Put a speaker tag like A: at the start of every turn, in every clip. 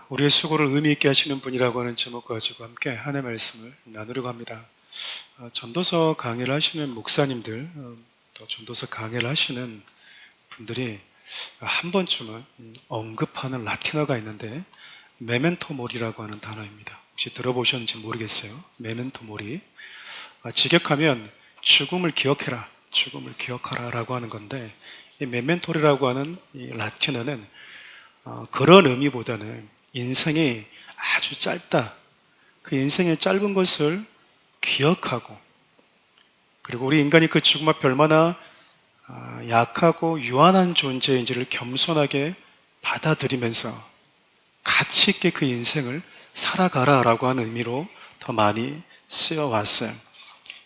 A: 우리의 수고를 의미 있게 하시는 분이라고 하는 제목 가지고 함께 하나님의 말씀을 나누려고 합니다. 전도서 강의를 하시는 목사님들, 또 전도서 강의를 하시는 분들이 한 번쯤은 언급하는 라틴어가 있는데 메멘토 모리라고 하는 단어입니다. 혹시 들어보셨는지 모르겠어요. 메멘토 모리. 직역하면 죽음을 기억해라, 죽음을 기억하라 라고 하는 건데, 이 메멘토리라고 하는 이 라틴어는 그런 의미보다는 인생이 아주 짧다, 그 인생의 짧은 것을 기억하고, 그리고 우리 인간이 그 죽음 앞에 얼마나 약하고 유한한 존재인지를 겸손하게 받아들이면서 가치 있게 그 인생을 살아가라 라고 하는 의미로 더 많이 쓰여왔어요.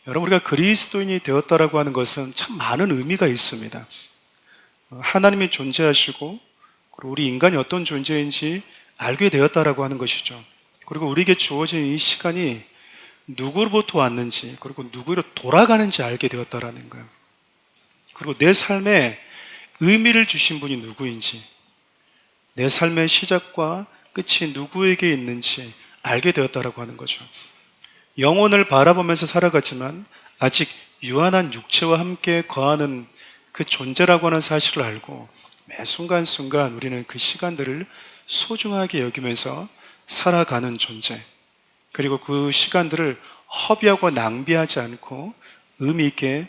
A: 여러분, 우리가 그리스도인이 되었다라고 하는 것은 참 많은 의미가 있습니다. 하나님이 존재하시고, 그리고 우리 인간이 어떤 존재인지 알게 되었다라고 하는 것이죠. 그리고 우리에게 주어진 이 시간이 누구로부터 왔는지, 그리고 누구로 돌아가는지 알게 되었다라는 거예요. 그리고 내 삶에 의미를 주신 분이 누구인지, 내 삶의 시작과 끝이 누구에게 있는지 알게 되었다라고 하는 거죠. 영혼을 바라보면서 살아가지만 아직 유한한 육체와 함께 거하는 그 존재라고 하는 사실을 알고, 매 순간순간 우리는 그 시간들을 소중하게 여기면서 살아가는 존재, 그리고 그 시간들을 허비하고 낭비하지 않고 의미 있게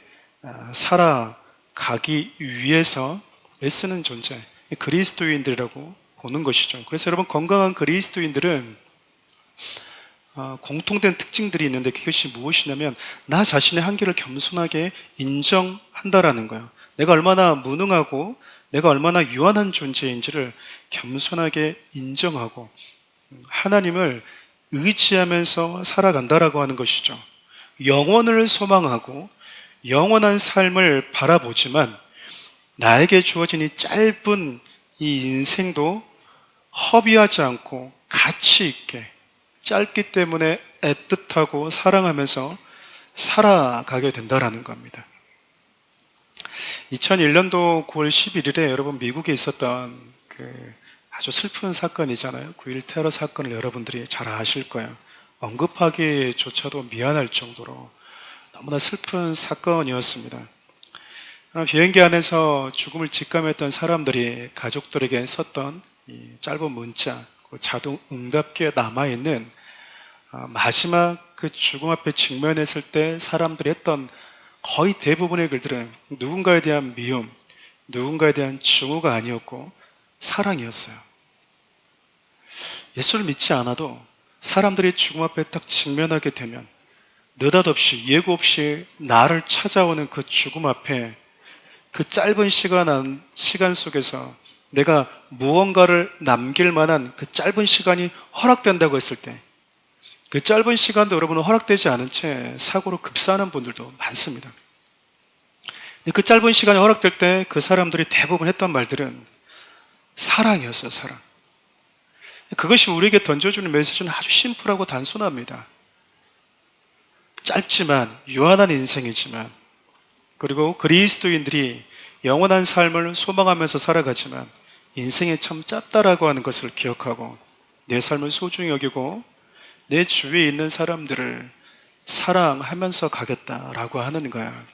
A: 살아가기 위해서 애쓰는 존재, 그리스도인들이라고 보는 것이죠. 그래서 여러분, 건강한 그리스도인들은 공통된 특징들이 있는데, 그것이 무엇이냐면 나 자신의 한계를 겸손하게 인정한다라는 거예요. 내가 얼마나 무능하고 내가 얼마나 유한한 존재인지를 겸손하게 인정하고 하나님을 의지하면서 살아간다라고 하는 것이죠. 영원을 소망하고 영원한 삶을 바라보지만 나에게 주어진 이 짧은 이 인생도 허비하지 않고 가치 있게, 짧기 때문에 애틋하고 사랑하면서 살아가게 된다라는 겁니다. 2001년도 9월 11일에 여러분, 미국에 있었던 그 아주 슬픈 사건이잖아요. 9.11 테러 사건을 여러분들이 잘 아실 거예요. 언급하기조차도 미안할 정도로 너무나 슬픈 사건이었습니다. 비행기 안에서 죽음을 직감했던 사람들이 가족들에게 썼던 이 짧은 문자, 그 자동 응답기에 남아있는 마지막 그 죽음 앞에 직면했을 때 사람들이 했던 거의 대부분의 글들은 누군가에 대한 미움, 누군가에 대한 증오가 아니었고 사랑이었어요. 예수를 믿지 않아도 사람들이 죽음 앞에 딱 직면하게 되면 느닷없이 예고 없이 나를 찾아오는 그 죽음 앞에 그 짧은 시간 속에서 내가 무언가를 남길 만한 그 짧은 시간이 허락된다고 했을 때, 그 짧은 시간도 여러분은 허락되지 않은 채 사고로 급사하는 분들도 많습니다. 그 짧은 시간이 허락될 때 그 사람들이 대부분 했던 말들은 사랑이었어요, 사랑. 그것이 우리에게 던져주는 메시지는 아주 심플하고 단순합니다. 짧지만 유한한 인생이지만, 그리고 그리스도인들이 영원한 삶을 소망하면서 살아가지만 인생이 참 짧다라고 하는 것을 기억하고 내 삶을 소중히 여기고 내 주위에 있는 사람들을 사랑하면서 가겠다라고 하는 거야.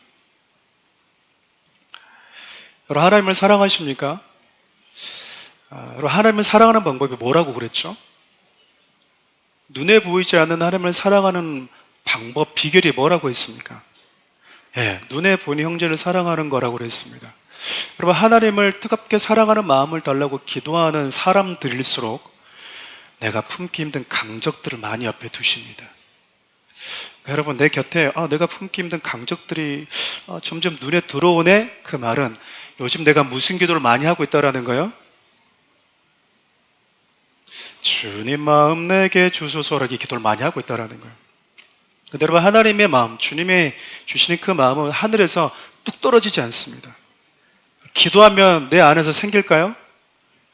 A: 여러분, 하나님을 사랑하십니까? 여러분, 하나님을 사랑하는 방법이 뭐라고 그랬죠? 눈에 보이지 않는 하나님을 사랑하는 방법, 비결이 뭐라고 했습니까? 눈에 보이는 형제를 사랑하는 거라고 그랬습니다. 여러분, 하나님을 뜨겁게 사랑하는 마음을 달라고 기도하는 사람들일수록 내가 품기 힘든 강적들을 많이 옆에 두십니다. 여러분, 내 곁에 내가 품기 힘든 강적들이 점점 눈에 들어오네? 그 말은 요즘 내가 무슨 기도를 많이 하고 있다라는 거예요? 주님 마음 내게 주소서라기 기도를 많이 하고 있다라는 거예요. 근데 여러분, 하나님의 마음, 주님이 주시는 그 마음은 하늘에서 뚝 떨어지지 않습니다. 기도하면 내 안에서 생길까요?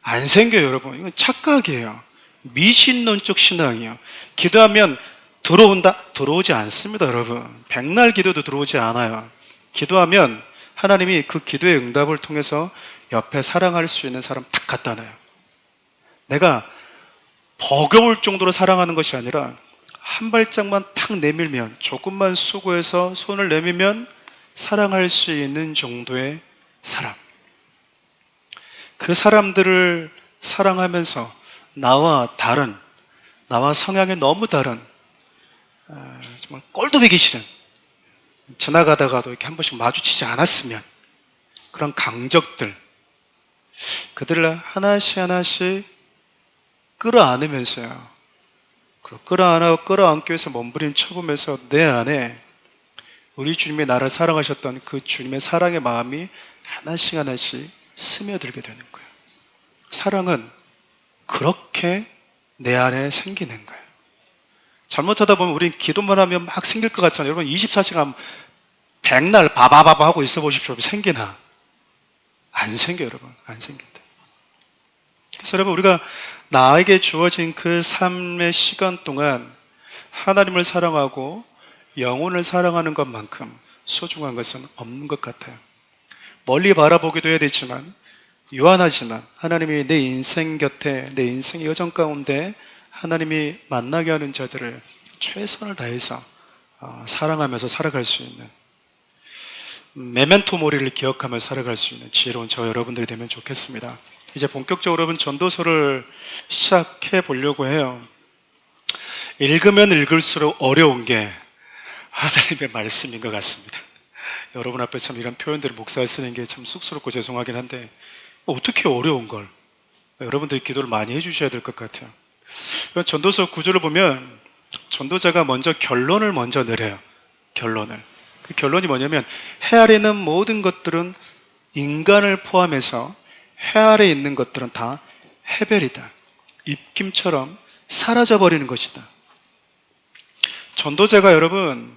A: 안 생겨요, 여러분. 이건 착각이에요. 미신론적 신앙이에요. 기도하면 들어온다? 들어오지 않습니다, 여러분. 백날 기도도 들어오지 않아요. 기도하면 하나님이 그 기도의 응답을 통해서 옆에 사랑할 수 있는 사람 딱 갖다 놔요. 내가 버거울 정도로 사랑하는 것이 아니라 한 발짝만 탁 내밀면, 조금만 수고해서 손을 내밀면 사랑할 수 있는 정도의 사람. 그 사람들을 사랑하면서 나와 다른, 나와 성향이 너무 다른, 정말 꼴도 보기 싫은, 지나가다가도 이렇게 한 번씩 마주치지 않았으면 그런 강적들, 그들을 하나씩 하나씩 끌어안으면서요. 그리고 끌어안기 위해서 몸부림쳐보면서 내 안에 우리 주님의 나를 사랑하셨던 그 주님의 사랑의 마음이 하나씩 하나씩 스며들게 되는 거예요. 사랑은 그렇게 내 안에 생기는 거예요. 잘못하다 보면 우린 기도만 하면 막 생길 것 같잖아요. 여러분 24시간 백날 바바바바 하고 있어 보십시오. 생기나? 안 생겨요, 여러분. 안 생긴다. 그래서 여러분, 우리가 나에게 주어진 그 삶의 시간 동안 하나님을 사랑하고 영혼을 사랑하는 것만큼 소중한 것은 없는 것 같아요. 멀리 바라보기도 해야 되지만, 유한하지만 하나님이 내 인생 곁에, 내 인생의 여정 가운데 하나님이 만나게 하는 자들을 최선을 다해서 사랑하면서 살아갈 수 있는, 메멘토 모리를 기억하며 살아갈 수 있는 지혜로운 저 여러분들이 되면 좋겠습니다. 이제 본격적으로 여러분 전도서를 시작해 보려고 해요. 읽으면 읽을수록 어려운 게 하나님의 말씀인 것 같습니다. 여러분 앞에 참 이런 표현들을 목사가 쓰는 게 참 쑥스럽고 죄송하긴 한데, 어떻게 어려운 걸 여러분들이 기도를 많이 해주셔야 될 것 같아요. 전도서 9절을 보면 전도자가 먼저 결론을 먼저 내려요. 결론을. 그 결론이 뭐냐면, 해 아래 있는 모든 것들은, 인간을 포함해서 해 아래 있는 것들은 다 해별이다. 입김처럼 사라져버리는 것이다. 전도자가 여러분,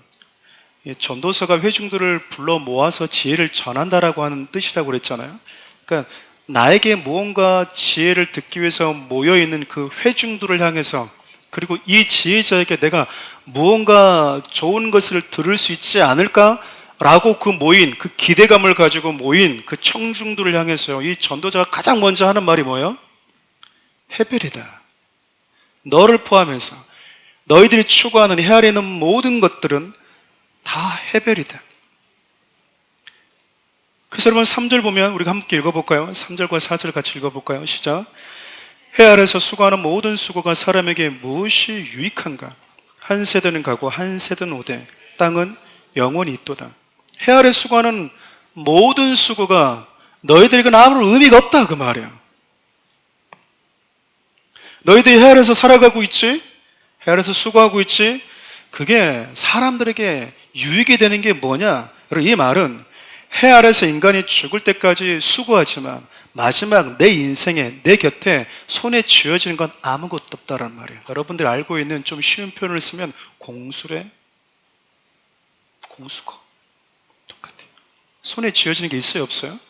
A: 전도서가 회중들을 불러 모아서 지혜를 전한다라고 하는 뜻이라고 그랬잖아요. 그러니까 나에게 무언가 지혜를 듣기 위해서 모여있는 그 회중들을 향해서, 그리고 이 지혜자에게 내가 무언가 좋은 것을 들을 수 있지 않을까라고 그 모인, 그 기대감을 가지고 모인 그 청중들을 향해서요, 이 전도자가 가장 먼저 하는 말이 뭐예요? 해별이다. 너를 포함해서 너희들이 추구하는 해 아래 있는 모든 것들은 다 해별이다. 그래서 여러분 3절 보면 우리가 함께 읽어볼까요? 3절과 4절 같이 읽어볼까요? 시작. 해 아래서 수고하는 모든 수고가 사람에게 무엇이 유익한가? 한 세대는 가고 한 세대는 오되 땅은 영원히 있도다. 해 아래 수고하는 모든 수고가 너희들에게는 아무런 의미가 없다, 그 말이야. 너희들이 해 아래서 살아가고 있지? 해 아래서 수고하고 있지? 그게 사람들에게 유익이 되는 게 뭐냐? 여러분, 이 말은 해 아래서 인간이 죽을 때까지 수고하지만 마지막 내 인생에, 내 곁에 손에 쥐어지는 건 아무것도 없다는 말이에요. 여러분들이 알고 있는 좀 쉬운 표현을 쓰면 공수래? 공수거. 똑같아요. 손에 쥐어지는 게 있어요, 없어요?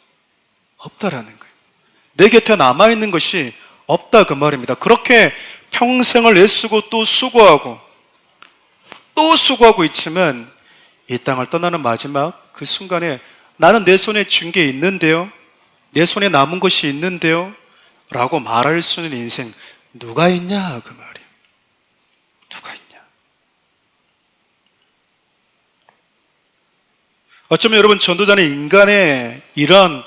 A: 없다라는 거예요. 내 곁에 남아있는 것이 없다, 그 말입니다. 그렇게 평생을 애쓰고 또 수고하고 또 수고하고 있지만 이 땅을 떠나는 마지막 그 순간에 나는 내 손에 쥔 게 있는데요, 내 손에 남은 것이 있는데요 라고 말할 수 있는 인생 누가 있냐, 그 말이에요. 누가 있냐. 어쩌면 여러분 전도자는 인간의 이런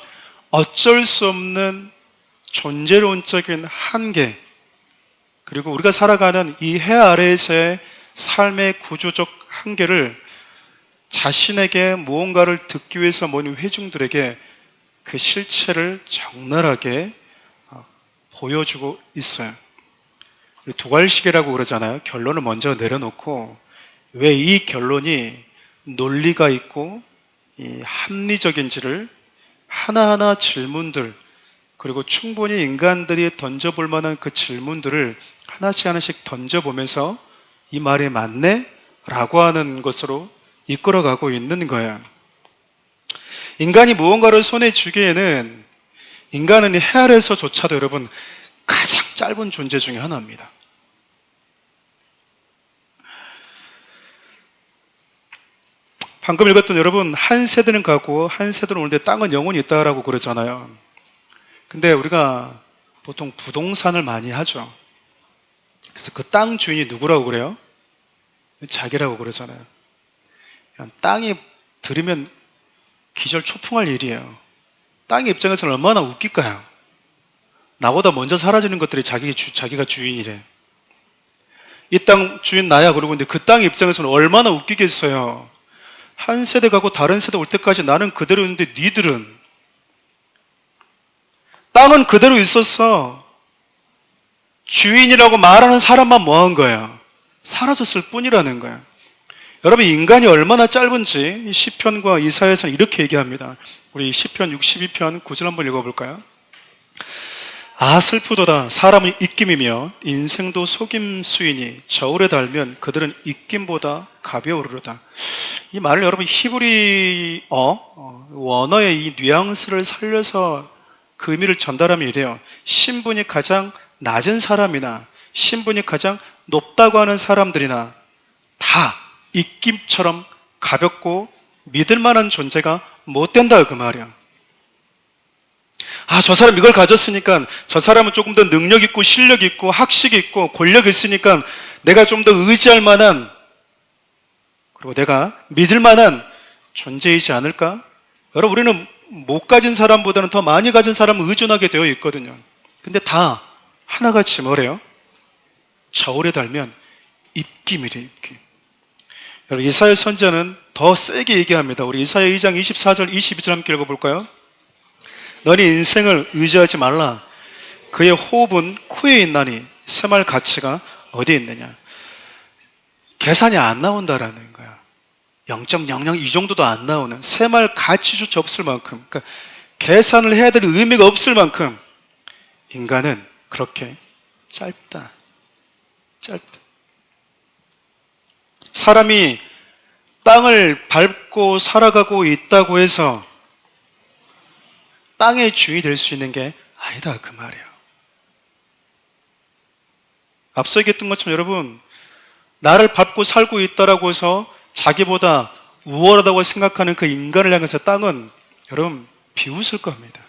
A: 어쩔 수 없는 존재론적인 한계, 그리고 우리가 살아가는 이 해 아래에서의 삶의 구조적 한계를 자신에게 무언가를 듣기 위해서 모인 회중들에게 그 실체를 적나라하게 보여주고 있어요. 두괄식이라고 그러잖아요. 결론을 먼저 내려놓고 왜 이 결론이 논리가 있고 이 합리적인지를 하나하나 질문들, 그리고 충분히 인간들이 던져볼 만한 그 질문들을 하나씩 하나씩 던져보면서 이 말이 맞네? 라고 하는 것으로 이끌어가고 있는 거야. 인간이 무언가를 손에 쥐기에는 인간은 해 아래에서조차도 여러분 가장 짧은 존재 중에 하나입니다. 방금 읽었던 여러분, 한 세대는 가고 한 세대는 오는데 땅은 영원히 있다라고 그러잖아요. 근데 우리가 보통 부동산을 많이 하죠. 그래서 그 땅 주인이 누구라고 그래요? 자기라고 그러잖아요. 땅이 들으면 기절초풍할 일이에요. 땅의 입장에서는 얼마나 웃길까요? 나보다 먼저 사라지는 것들이 자기가 주인이래. 이 땅 주인 나야 그러고 있는데 그 땅의 입장에서는 얼마나 웃기겠어요. 한 세대 가고 다른 세대 올 때까지 나는 그대로 있는데 니들은 땅은 그대로 있었어. 주인이라고 말하는 사람만 뭐한 거야? 사라졌을 뿐이라는 거야. 여러분, 인간이 얼마나 짧은지 시편과 이사야에서는 이렇게 얘기합니다. 우리 시편 62편 9절 한번 읽어볼까요? 아, 슬프도다. 사람은 입김이며 인생도 속임수이니 저울에 달면 그들은 입김보다 가벼우리로다. 이 말을 여러분 히브리어 원어의 이 뉘앙스를 살려서 그 의미를 전달하면 이래요. 신분이 가장 낮은 사람이나 신분이 가장 높다고 하는 사람들이나 다 입김처럼 가볍고 믿을 만한 존재가 못 된다 그 말이야. 아, 저 사람 이걸 가졌으니까 저 사람은 조금 더 능력 있고 실력 있고 학식 있고 권력 있으니까 내가 좀 더 의지할 만한, 그리고 내가 믿을 만한 존재이지 않을까? 여러분, 우리는 못 가진 사람보다는 더 많이 가진 사람을 의존하게 되어 있거든요. 근데 다 하나같이 뭐래요? 저울에 달면 입김이래, 입김. 여러분, 이사야 선지자는 더 세게 얘기합니다. 우리 이사야 2장 24절 22절 함께 읽어볼까요? 너희 인생을 의지하지 말라. 그의 호흡은 코에 있나니 새말 가치가 어디에 있느냐. 계산이 안 나온다라는 거야. 0.00 이 정도도 안 나오는, 새말 가치조차 없을 만큼, 그러니까 계산을 해야 될 의미가 없을 만큼 인간은 그렇게 짧다. 사람이 땅을 밟고 살아가고 있다고 해서 땅의 주인이 될 수 있는 게 아니다 그 말이에요. 앞서 얘기했던 것처럼 여러분, 나를 밟고 살고 있다라고 해서 자기보다 우월하다고 생각하는 그 인간을 향해서 땅은 여러분 비웃을 겁니다.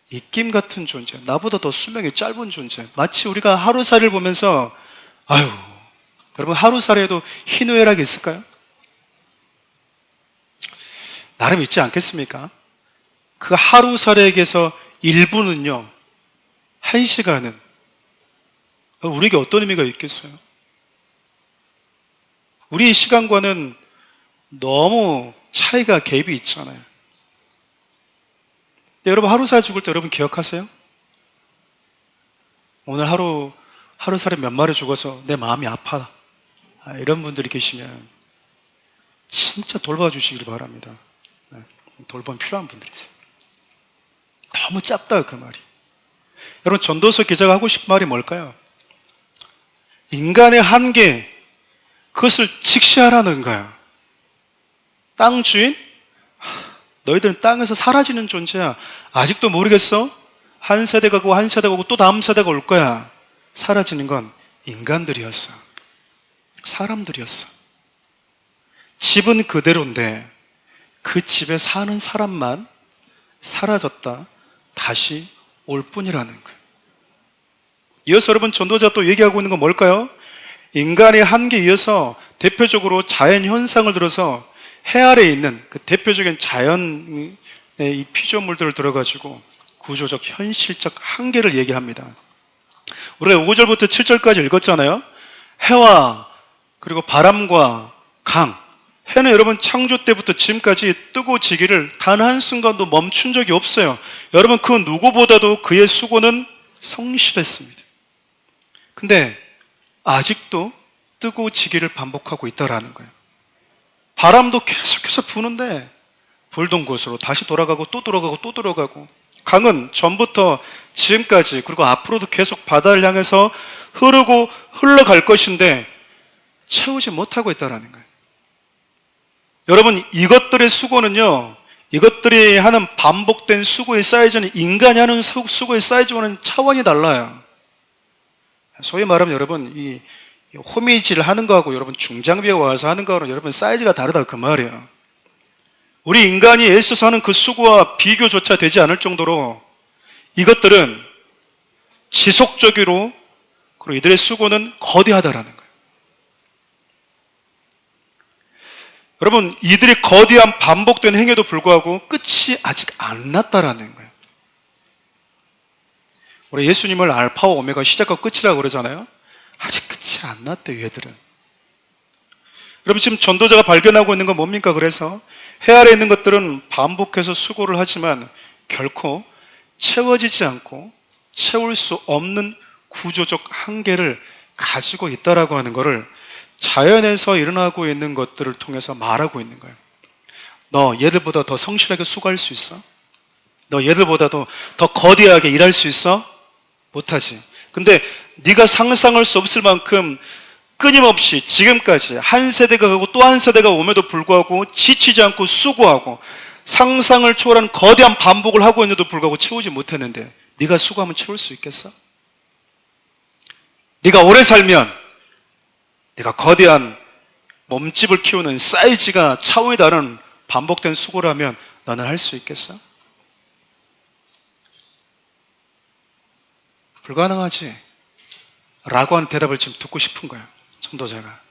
A: 입김 같은 존재, 나보다 더 수명이 짧은 존재. 마치 우리가 하루살이를 보면서 아유, 여러분 하루살이에도 희노애락이 있을까요? 나름 있지 않겠습니까? 그 하루살이에게서 1분은요 1시간은 우리에게 어떤 의미가 있겠어요? 우리의 시간과는 너무 차이가 갭이 있잖아요. 여러분 하루살이 죽을 때 여러분 기억하세요? 오늘 하루살이 몇 마리 죽어서 내 마음이 아파. 이런 분들이 계시면 진짜 돌봐주시길 바랍니다. 돌봄 필요한 분들이 있어요. 너무 짧다 그 말이. 여러분 전도서 기자가 하고 싶은 말이 뭘까요? 인간의 한계, 그것을 직시하라는 거야. 땅 주인? 너희들은 땅에서 사라지는 존재야. 아직도 모르겠어? 한 세대 가고 한 세대 가고 또 다음 세대가 올 거야. 사라지는 건 인간들이었어. 사람들이었어. 집은 그대로인데 그 집에 사는 사람만 사라졌다 다시 올 뿐이라는 거예요. 이어서 여러분 전도자 또 얘기하고 있는 건 뭘까요? 인간의 한계에 이어서 대표적으로 자연 현상을 들어서 해 아래에 있는 그 대표적인 자연의 이 피조물들을 들어가지고 구조적 현실적 한계를 얘기합니다. 우리가 5절부터 7절까지 읽었잖아요. 해와 그리고 바람과 강, 해는 여러분 창조 때부터 지금까지 뜨고 지기를 단 한순간도 멈춘 적이 없어요. 여러분 그 누구보다도 그의 수고는 성실했습니다. 근데 아직도 뜨고 지기를 반복하고 있다라는 거예요. 바람도 계속해서 부는데 불던 곳으로 다시 돌아가고 또 돌아가고 또 돌아가고, 강은 전부터 지금까지 그리고 앞으로도 계속 바다를 향해서 흐르고 흘러갈 것인데 채우지 못하고 있다라는 거예요. 여러분 이것들의 수고는요, 이것들이 하는 반복된 수고의 사이즈는 인간이 하는 수고의 사이즈와는 차원이 달라요. 소위 말하면 여러분 이 호미질 하는 거하고 여러분 중장비에 와서 하는 거하고 여러분 사이즈가 다르다 그 말이에요. 우리 인간이 애써서 하는 그 수고와 비교조차 되지 않을 정도로 이것들은 지속적으로 그리고 이들의 수고는 거대하다라는 거예요. 여러분, 이들이 거대한 반복된 행위에도 불구하고 끝이 아직 안 났다라는 거예요. 우리 예수님을 알파와 오메가 시작과 끝이라고 그러잖아요. 아직 끝이 안 났대요, 얘들은. 여러분, 지금 전도자가 발견하고 있는 건 뭡니까? 그래서 해 아래 있는 것들은 반복해서 수고를 하지만 결코 채워지지 않고 채울 수 없는 구조적 한계를 가지고 있다라고 하는 것을 자연에서 일어나고 있는 것들을 통해서 말하고 있는 거예요. 너 얘들보다 더 성실하게 수고할 수 있어? 너 얘들보다도 더 거대하게 일할 수 있어? 못하지. 근데 네가 상상할 수 없을 만큼 끊임없이 지금까지 한 세대가 가고 또 한 세대가 오면도 불구하고 지치지 않고 수고하고 상상을 초월한 거대한 반복을 하고 있는데도 불구하고 채우지 못했는데 네가 수고하면 채울 수 있겠어? 네가 오래 살면 네가 거대한 몸집을 키우는 사이즈가 차원이 다른 반복된 수고를 하면 너는 할 수 있겠어? 불가능하지 라고 하는 대답을 지금 듣고 싶은 거예요, 전도자가.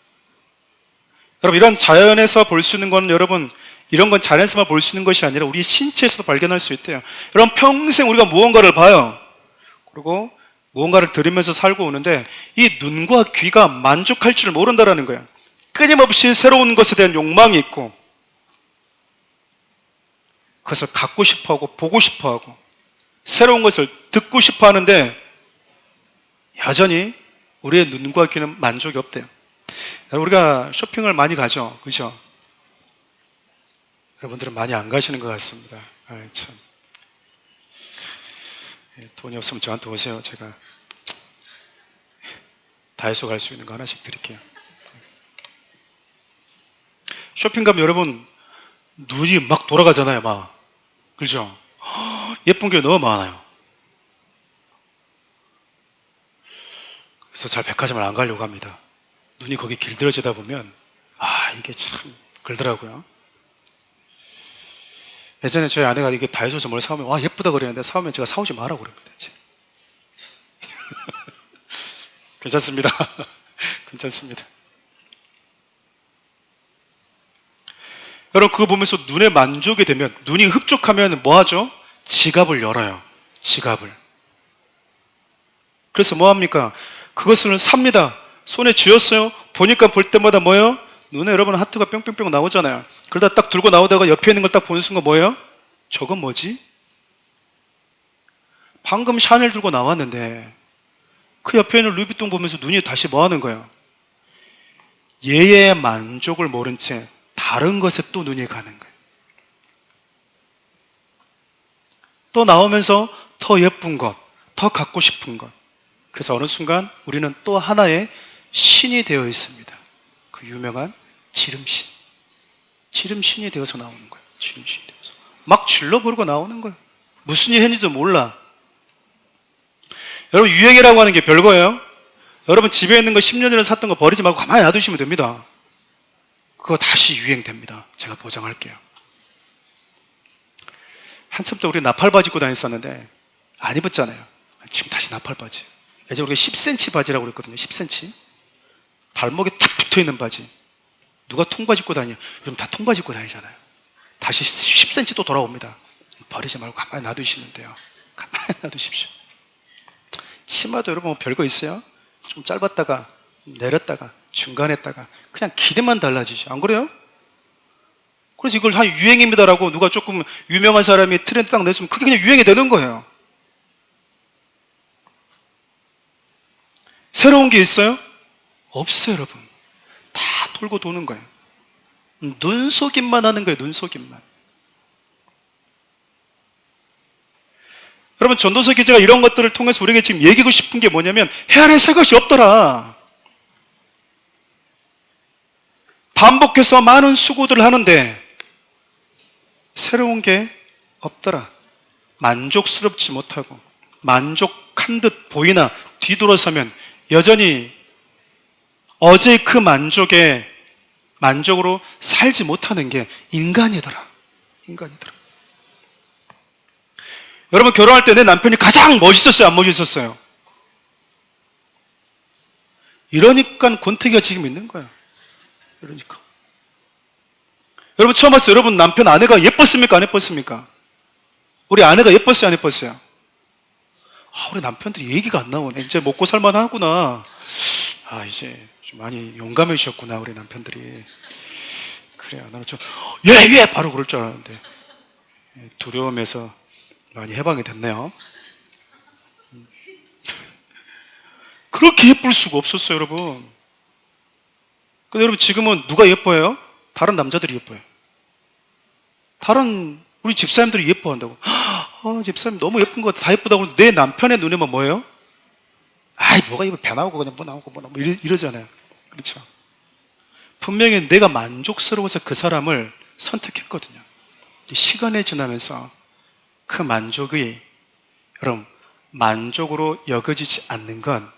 A: 여러분, 이런 자연에서 볼 수 있는 건, 여러분, 이런 건 자연에서만 볼 수 있는 것이 아니라 우리 신체에서도 발견할 수 있대요. 여러분, 평생 우리가 무언가를 봐요. 그리고 무언가를 들으면서 살고 오는데 이 눈과 귀가 만족할 줄 모른다라는 거예요. 끊임없이 새로운 것에 대한 욕망이 있고 그것을 갖고 싶어하고 보고 싶어하고 새로운 것을 듣고 싶어 하는데 여전히 우리의 눈과 귀는 만족이 없대요. 우리가 쇼핑을 많이 가죠, 그죠? 여러분들은 많이 안 가시는 것 같습니다. 참. 돈이 없으면 저한테 오세요. 제가 다이소 갈 수 있는 거 하나씩 드릴게요. 쇼핑 가면 여러분 눈이 막 돌아가잖아요, 막. 그죠? 예쁜 게 너무 많아요. 그래서 잘 백화점을 안 가려고 합니다. 눈이 거기 길들여지다 보면 이게 참 그러더라고요. 예전에 저희 아내가 이게 다이소에서 뭘 사오면 예쁘다 그러는데 사오면 제가 사오지 마라고 그럽니다. 괜찮습니다. 괜찮습니다. 여러분, 그거 보면서 눈에 만족이 되면, 눈이 흡족하면 뭐 하죠? 지갑을 열어요. 지갑을. 그래서 뭐 합니까? 그것을 삽니다. 손에 쥐었어요. 보니까 볼 때마다 뭐예요? 눈에 여러분 하트가 뿅뿅뿅 나오잖아요. 그러다 딱 들고 나오다가 옆에 있는 걸 딱 보는 순간 뭐예요? 저건 뭐지? 방금 샤넬 들고 나왔는데 그 옆에 있는 루이비통 보면서 눈이 다시 뭐 하는 거예요? 얘의 만족을 모른 채 다른 것에 또 눈이 가는 거예요. 또 나오면서 더 예쁜 것, 더 갖고 싶은 것. 그래서 어느 순간 우리는 또 하나의 신이 되어 있습니다. 그 유명한 지름신. 지름신이 되어서 나오는 거예요. 지름신이 되어서. 막 질러버리고 나오는 거예요. 무슨 일 했는지도 몰라. 여러분, 유행이라고 하는 게 별거예요. 여러분, 집에 있는 거 10년 전에 샀던 거 버리지 말고 가만히 놔두시면 됩니다. 그거 다시 유행됩니다. 제가 보장할게요. 한참 우리 나팔바지 입고 다녔었는데 안 입었잖아요. 지금 다시 나팔바지. 예전에 우리가 10cm 바지라고 그랬거든요. 10cm. 발목에 탁 붙어있는 바지. 누가 통바지 입고 다녀? 요즘 다 통바지 입고 다니잖아요. 다시 10cm 또 돌아옵니다. 버리지 말고 가만히 놔두시면 돼요. 가만히 놔두십시오. 치마도 여러분 별거 있어요? 좀 짧았다가 내렸다가 중간에다가 그냥 길이만 달라지죠. 안 그래요? 그래서 이걸 한 유행입니다라고 누가 조금 유명한 사람이 트렌드 딱 내주면 그게 그냥 유행이 되는 거예요. 새로운 게 있어요? 없어요, 여러분. 다 돌고 도는 거예요. 눈속임만 하는 거예요, 눈속임만. 여러분, 전도서 기자가 이런 것들을 통해서 우리에게 지금 얘기하고 싶은 게 뭐냐면 해 아래 새 것이 없더라. 반복해서 많은 수고들을 하는데 새로운 게 없더라. 만족스럽지 못하고 만족한 듯 보이나 뒤돌아서면 여전히 어제의 그 만족으로 살지 못하는 게 인간이더라. 인간이더라. 여러분, 결혼할 때 내 남편이 가장 멋있었어요? 안 멋있었어요? 이러니까 권태기가 지금 있는 거야. 이러니까. 여러분 처음 봤어요. 여러분 남편 아내가 예뻤습니까? 안 예뻤습니까? 우리 아내가 예뻤어요? 안 예뻤어요? 우리 남편들이 얘기가 안 나오네. 이제 먹고 살만하구나. 이제 좀 많이 용감해지셨구나 우리 남편들이. 그래요. 나는 좀 예 바로 그럴 줄 알았는데 두려움에서 많이 해방이 됐네요. 그렇게 예쁠 수가 없었어요, 여러분. 근데 여러분 지금은 누가 예뻐요? 다른 남자들이 예뻐요. 다른 우리 집사님들이 예뻐한다고. 집사님 너무 예쁜 거 다 예쁘다고. 내 남편의 눈에만 뭐예요? 뭐가 이거 배 나오고 그냥 뭐 나오고 뭐 나오고 이러잖아요. 그렇죠? 분명히 내가 만족스러워서 그 사람을 선택했거든요. 시간이 지나면서 그 만족이 여러분 만족으로 여겨지지 않는 건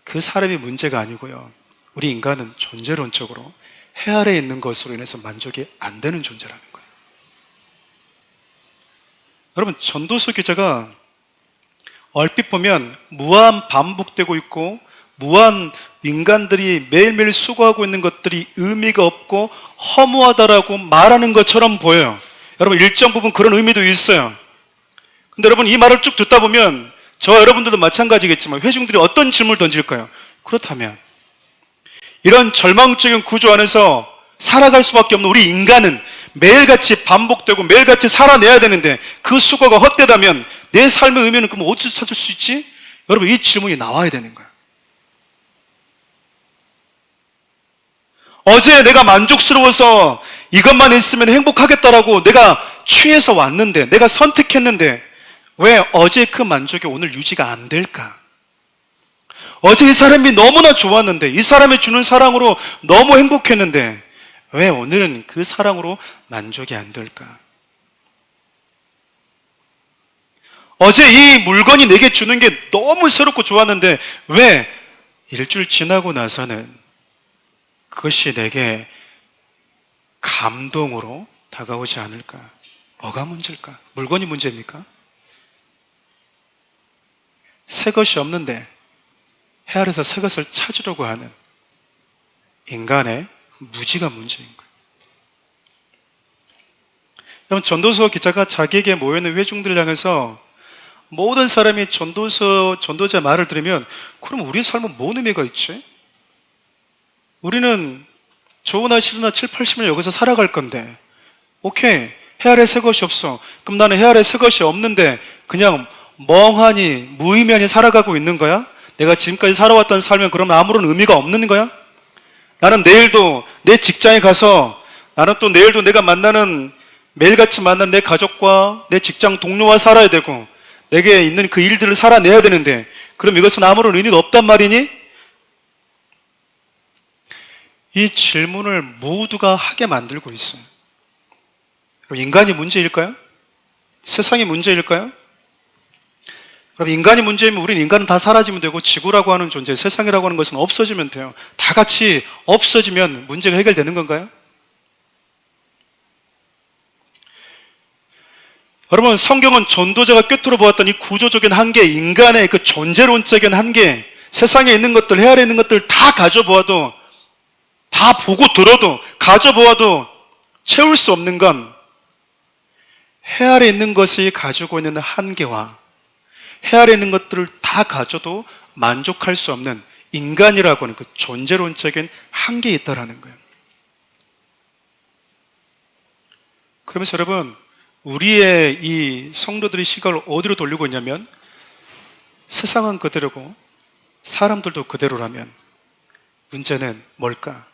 A: 그 사람이 문제가 아니고요. 우리 인간은 존재론적으로 해 아래에 있는 것으로 인해서 만족이 안 되는 존재라는 거예요. 여러분 전도서 기자가 얼핏 보면 무한 반복되고 있고 무한 인간들이 매일매일 수고하고 있는 것들이 의미가 없고 허무하다라고 말하는 것처럼 보여요. 여러분 일정 부분 그런 의미도 있어요. 근데 여러분 이 말을 쭉 듣다 보면 저와 여러분들도 마찬가지겠지만 회중들이 어떤 질문을 던질까요? 그렇다면 이런 절망적인 구조 안에서 살아갈 수밖에 없는 우리 인간은 매일같이 반복되고 매일같이 살아내야 되는데 그 수고가 헛되다면 내 삶의 의미는 그럼 어디서 찾을 수 있지? 여러분 이 질문이 나와야 되는 거예요. 어제 내가 만족스러워서 이것만 있으면 행복하겠다라고 내가 취해서 왔는데 내가 선택했는데 왜 어제 그 만족이 오늘 유지가 안 될까? 어제 이 사람이 너무나 좋았는데 이 사람이 주는 사랑으로 너무 행복했는데 왜 오늘은 그 사랑으로 만족이 안 될까? 어제 이 물건이 내게 주는 게 너무 새롭고 좋았는데 왜 일주일 지나고 나서는 그것이 내게 감동으로 다가오지 않을까? 뭐가 문제일까? 물건이 문제입니까? 새 것이 없는데 해 아래서 새 것을 찾으려고 하는 인간의 무지가 문제인 거예요. 여러분 전도서 기자가 자기에게 모여있는 회중들을 향해서 모든 사람이 전도자 말을 들으면 그럼 우리의 삶은 뭔 의미가 있지? 우리는 좋으나 싫으나 7, 80년 여기서 살아갈 건데 오케이 해 아래 새 것이 없어. 그럼 나는 해 아래 새 것이 없는데 그냥 멍하니 무의미하게 살아가고 있는 거야? 내가 지금까지 살아왔던 삶은 그러면 아무런 의미가 없는 거야? 나는 내일도 내 직장에 가서 나는 또 내일도 내가 만나는 매일같이 만난 내 가족과 내 직장 동료와 살아야 되고 내게 있는 그 일들을 살아내야 되는데 그럼 이것은 아무런 의미가 없단 말이니? 이 질문을 모두가 하게 만들고 있어요. 인간이 문제일까요? 세상이 문제일까요? 그럼 인간이 문제이면 우린 인간은 다 사라지면 되고 지구라고 하는 존재, 세상이라고 하는 것은 없어지면 돼요. 다 같이 없어지면 문제가 해결되는 건가요? 여러분 성경은 전도자가 꿰뚫어 보았던 이 구조적인 한계, 인간의 그 존재론적인 한계, 세상에 있는 것들, 해 아래 있는 것들 다 가져보아도 다 보고 들어도 가져보아도 채울 수 없는 건 해 아래 있는 것이 가지고 있는 한계와 해 아래 있는 것들을 다 가져도 만족할 수 없는 인간이라고 하는 그 존재론적인 한계에 있다라는 거예요. 그러면서 여러분 우리의 이 성도들의 시각을 어디로 돌리고 있냐면 세상은 그대로고 사람들도 그대로라면 문제는 뭘까?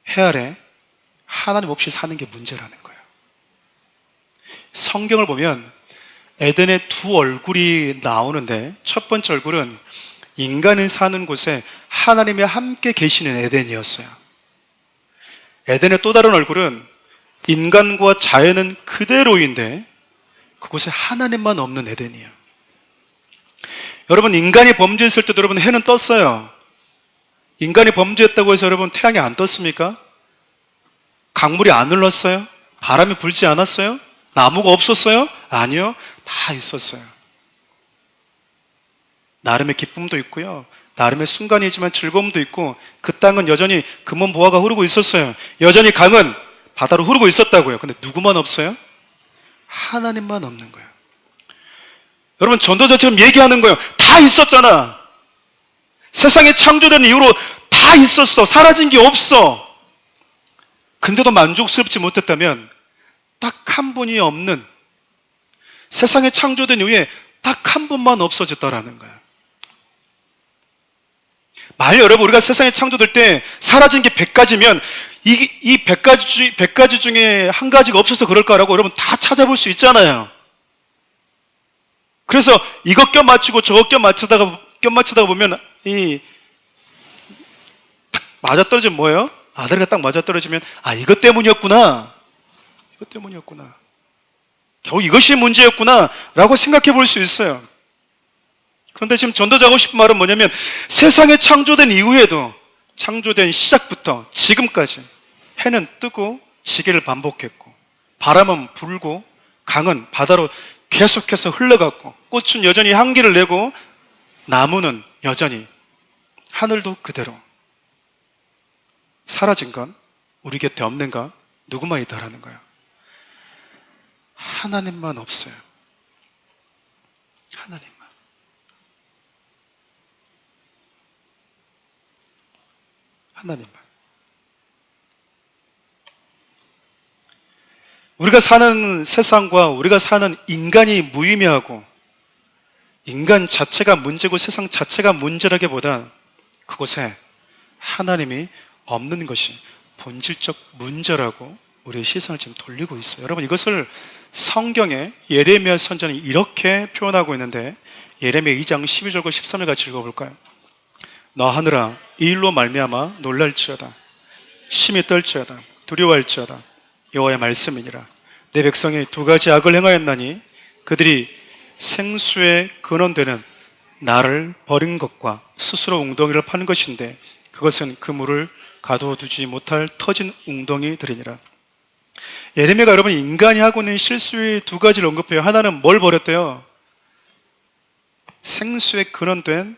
A: 해 아래 하나님 없이 사는 게 문제라는 거예요. 성경을 보면 에덴의 두 얼굴이 나오는데 첫 번째 얼굴은 인간이 사는 곳에 하나님이 함께 계시는 에덴이었어요. 에덴의 또 다른 얼굴은 인간과 자연은 그대로인데 그곳에 하나님만 없는 에덴이에요. 여러분 인간이 범죄했을 때도 여러분 해는 떴어요. 인간이 범죄했다고 해서 여러분 태양이 안 떴습니까? 강물이 안 흘렀어요? 바람이 불지 않았어요? 나무가 없었어요? 아니요. 다 있었어요. 나름의 기쁨도 있고요. 나름의 순간이지만 즐거움도 있고 그 땅은 여전히 금원 보화가 흐르고 있었어요. 여전히 강은 바다로 흐르고 있었다고요. 근데 누구만 없어요? 하나님만 없는 거예요. 여러분, 전도자처럼 얘기하는 거예요. 다 있었잖아. 세상에 창조된 이후로 다 있었어. 사라진 게 없어. 근데도 만족스럽지 못했다면 딱 한 분이 없는, 세상에 창조된 이후에 딱 한 분만 없어졌다라는 거예요. 만약 여러분, 우리가 세상에 창조될 때 사라진 게 100가지면 이 100가지 중에 한 가지가 없어서 그럴까라고 여러분 다 찾아볼 수 있잖아요. 그래서 이것 껴 맞추고 저것 껴 맞추다가 보면 딱 맞아떨어지면 뭐예요? 아다리가 딱 맞아떨어지면 이것 때문이었구나. 이것 때문이었구나. 겨우 이것이 문제였구나 라고 생각해 볼 수 있어요. 그런데 지금 전도자 하고 싶은 말은 뭐냐면, 세상에 창조된 이후에도, 창조된 시작부터 지금까지 해는 뜨고 지게를 반복했고, 바람은 불고 강은 바다로 계속해서 흘러갔고, 꽃은 여전히 향기를 내고, 나무는 여전히, 하늘도 그대로. 사라진 건 우리 곁에 없는 건 누구만 있다라는 거예요. 하나님만 없어요. 하나님만. 하나님만. 우리가 사는 세상과 우리가 사는 인간이 무의미하고, 인간 자체가 문제고 세상 자체가 문제라기보다 그곳에 하나님이 없는 것이 본질적 문제라고 우리의 시선을 지금 돌리고 있어요. 여러분, 이것을 성경에 예레미야 선지자는 이렇게 표현하고 있는데, 예레미야 2장 12절과 13절 같이 읽어볼까요? 너 하늘아, 이 일로 말미암아 놀랄지어다. 심히 떨지어다. 두려워할지어다. 여호와의 말씀이니라. 내 백성이 두 가지 악을 행하였나니 그들이 생수의 근원되는 나를 버린 것과 스스로 웅덩이를 파는 것인데, 그것은 그 물을 가둬두지 못할 터진 웅덩이들이니라. 예레미야가 여러분 인간이 하고 있는 실수의 두 가지를 언급해요. 하나는 뭘 버렸대요? 생수의 근원된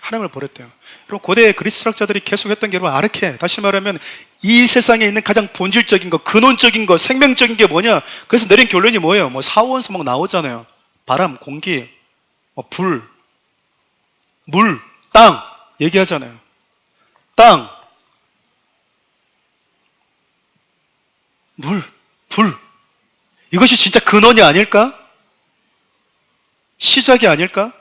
A: 하나님을 버렸대요. 여러분, 고대 그리스 철학자들이 계속했던 게 여러분 아르케, 다시 말하면 이 세상에 있는 가장 본질적인 거, 근원적인 거, 생명적인 게 뭐냐? 그래서 내린 결론이 뭐예요? 뭐 사원수 막 나오잖아요. 바람, 공기, 불, 물, 땅 얘기하잖아요. 땅, 물, 불. 이것이 진짜 근원이 아닐까? 시작이 아닐까?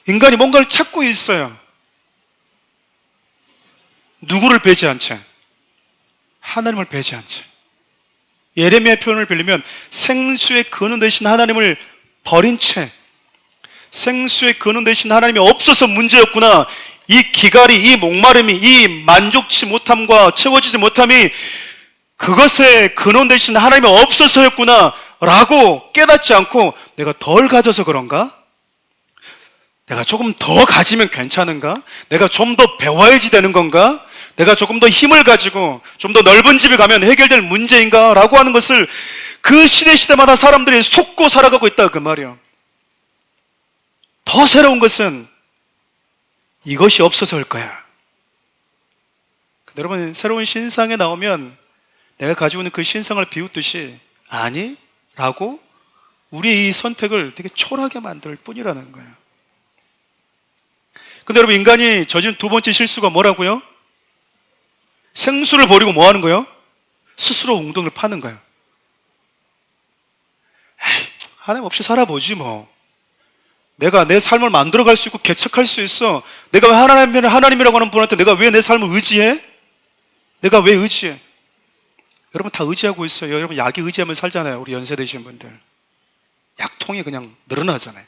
A: 인간이 뭔가를 찾고 있어요. 누구를 배제한 채? 하나님을 배제한 채. 예레미야 표현을 빌리면 생수의 근원 되신 하나님을 버린 채, 생수의 근원 되신 하나님이 없어서 문제였구나, 이 기갈이, 이 목마름이, 이 만족치 못함과 채워지지 못함이 그것의 근원 되신 하나님이 없어서였구나 라고 깨닫지 않고, 내가 덜 가져서 그런가? 내가 조금 더 가지면 괜찮은가? 내가 좀 더 배워야지 되는 건가? 내가 조금 더 힘을 가지고 좀 더 넓은 집에 가면 해결될 문제인가? 라고 하는 것을 그 시대마다 사람들이 속고 살아가고 있다, 그 말이에요. 더 새로운 것은 이것이 없어서일 거야. 근데 여러분, 새로운 신상에 나오면 내가 가지고 있는 그 신상을 비웃듯이 아니? 라고 우리의 이 선택을 되게 초라하게 만들 뿐이라는 거예요. 근데 여러분, 인간이 저지른 두 번째 실수가 뭐라고요? 생수를 버리고 뭐 하는 거예요? 스스로 웅덩이를 파는 거예요. 에이, 하나님 없이 살아보지 뭐. 내가 내 삶을 만들어갈 수 있고 개척할 수 있어. 내가 왜 하나님이라고 하는 분한테 내가 왜 내 삶을 의지해? 내가 왜 의지해? 여러분 다 의지하고 있어요. 여러분 약에 의지하면 살잖아요. 우리 연세 되신 분들. 약통이 그냥 늘어나잖아요.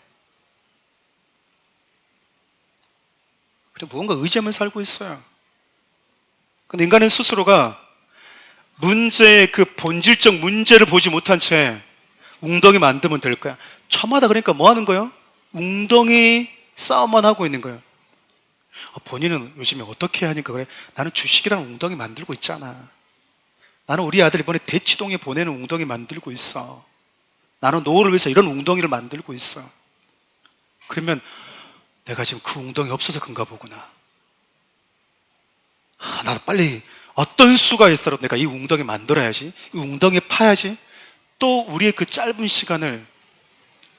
A: 그래, 무언가 의지하면 살고 있어요. 근데 인간은 스스로가 문제의 그 본질적 문제를 보지 못한 채 웅덩이 만들면 될 거야. 저마다 그러니까 뭐 하는 거예요? 웅덩이 싸움만 하고 있는 거예요. 본인은 요즘에 어떻게 하니까 그래? 나는 주식이라는 웅덩이 만들고 있잖아. 나는 우리 아들 이번에 대치동에 보내는 웅덩이 만들고 있어. 나는 노후를 위해서 이런 웅덩이를 만들고 있어. 그러면 내가 지금 그 웅덩이 없어서 그런가 보구나. 나도 빨리 어떤 수가 있어도 내가 이 웅덩이 만들어야지. 이 웅덩이 파야지. 또 우리의 그 짧은 시간을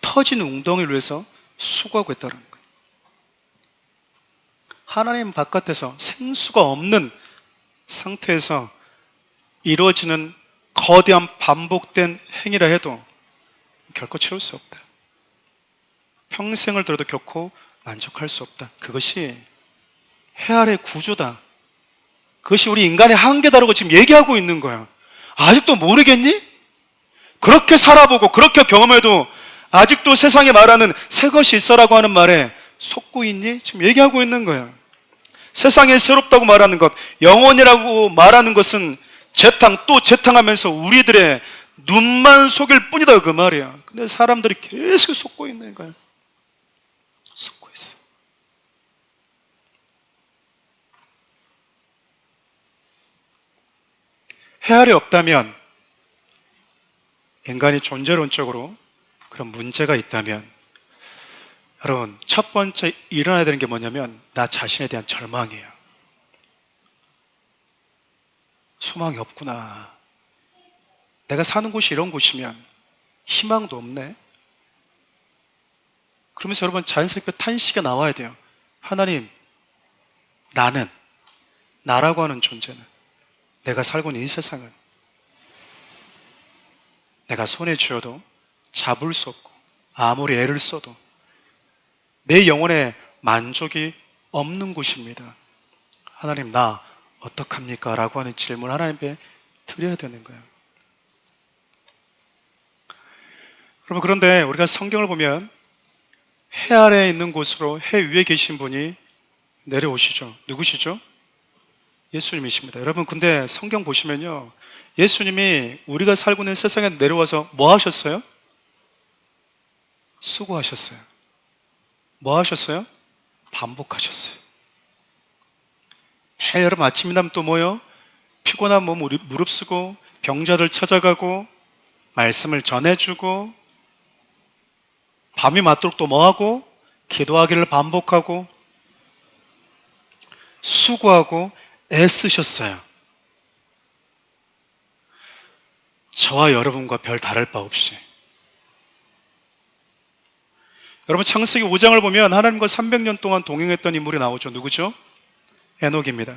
A: 터진 웅덩이를 위해서 수고하고 있다는 거예요. 하나님 바깥에서 생수가 없는 상태에서 이루어지는 거대한 반복된 행위라 해도 결코 채울 수 없다. 평생을 들어도 결코 만족할 수 없다. 그것이 해 아래 구조다. 그것이 우리 인간의 한계다라고 지금 얘기하고 있는 거야. 아직도 모르겠니? 그렇게 살아보고 그렇게 경험해도 아직도 세상에 말하는 새 것이 있어라고 하는 말에 속고 있니? 지금 얘기하고 있는 거야. 세상에 새롭다고 말하는 것, 영혼이라고 말하는 것은 재탕 또 재탕하면서 우리들의 눈만 속일 뿐이다 그 말이야. 근데 사람들이 계속 속고 있는 거야. 속고 있어. 해 아래 없다면, 인간이 존재론적으로 그런 문제가 있다면, 여러분 첫 번째 일어나야 되는 게 뭐냐면 나 자신에 대한 절망이에요. 소망이 없구나. 내가 사는 곳이 이런 곳이면 희망도 없네. 그러면서 여러분 자연스럽게 탄식이 나와야 돼요. 하나님, 나라고 하는 존재는, 내가 살고 있는 이 세상은 내가 손에 쥐어도 잡을 수 없고 아무리 애를 써도 내 영혼에 만족이 없는 곳입니다. 하나님, 나 어떡합니까? 라고 하는 질문을 하나님께 드려야 되는 거예요. 여러분, 그런데 우리가 성경을 보면 해 아래에 있는 곳으로 해 위에 계신 분이 내려오시죠. 누구시죠? 예수님이십니다. 여러분, 근데 성경 보시면요, 예수님이 우리가 살고 있는 세상에 내려와서 뭐 하셨어요? 수고하셨어요. 뭐 하셨어요? 반복하셨어요. 매일 여러분 아침이 되면 또 뭐요? 피곤한 몸 무릅쓰고 병자들 찾아가고 말씀을 전해주고 밤이 맞도록 또 뭐하고? 기도하기를 반복하고 수고하고 애쓰셨어요. 저와 여러분과 별 다를 바 없이. 여러분 창세기 5장을 보면 하나님과 300년 동안 동행했던 인물이 나오죠. 누구죠? 에녹입니다.